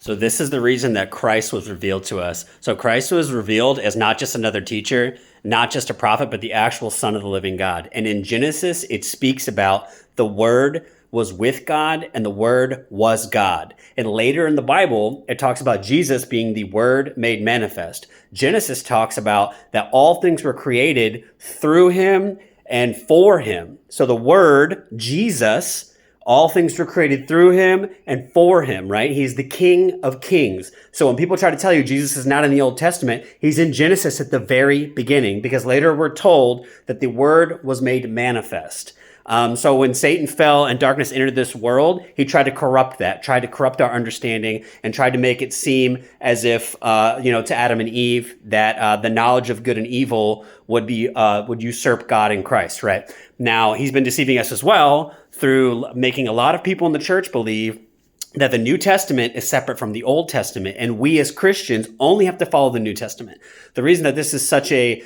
So this is the reason that Christ was revealed to us. So Christ was revealed as not just another teacher, not just a prophet, but the actual Son of the living God. And in Genesis, it speaks about the Word was with God and the Word was God. And later in the Bible, it talks about Jesus being the Word made manifest. Genesis talks about that all things were created through him and for him. So the Word, Jesus, all things were created through him and for him, right? He's the King of Kings. So when people try to tell you Jesus is not in the Old Testament, he's in Genesis at the very beginning, because later we're told that the Word was made manifest. So when Satan fell and darkness entered this world, he tried to corrupt that, tried to corrupt our understanding, and tried to make it seem as if, to Adam and Eve, that the knowledge of good and evil would usurp God in Christ, right? Now, he's been deceiving us as well through making a lot of people in the church believe that the New Testament is separate from the Old Testament, and we as Christians only have to follow the New Testament. The reason that this is such a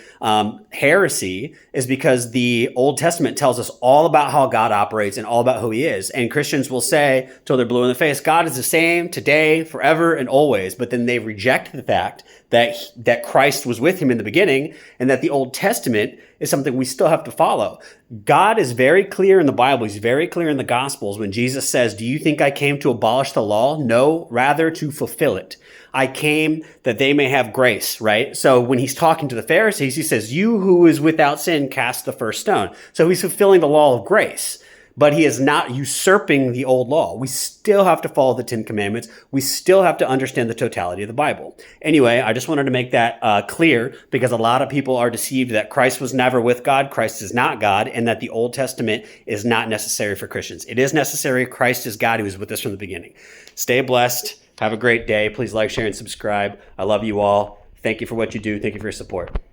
heresy is because the Old Testament tells us all about how God operates and all about who he is. And Christians will say, till they're blue in the face, God is the same today, forever, and always. But then they reject the fact that Christ was with him in the beginning, and that the Old Testament is something we still have to follow. God is very clear in the Bible. He's very clear in the Gospels when Jesus says, do you think I came to abolish the law? No, rather to fulfill it. I came that they may have grace, right? So when he's talking to the Pharisees, he says, you who is without sin, cast the first stone. So he's fulfilling the law of grace, but he is not usurping the old law. We still have to follow the Ten Commandments. We still have to understand the totality of the Bible. Anyway, I just wanted to make that clear, because a lot of people are deceived that Christ was never with God, Christ is not God, and that the Old Testament is not necessary for Christians. It is necessary. Christ is God who was with us from the beginning. Stay blessed. Have a great day. Please like, share, and subscribe. I love you all. Thank you for what you do. Thank you for your support.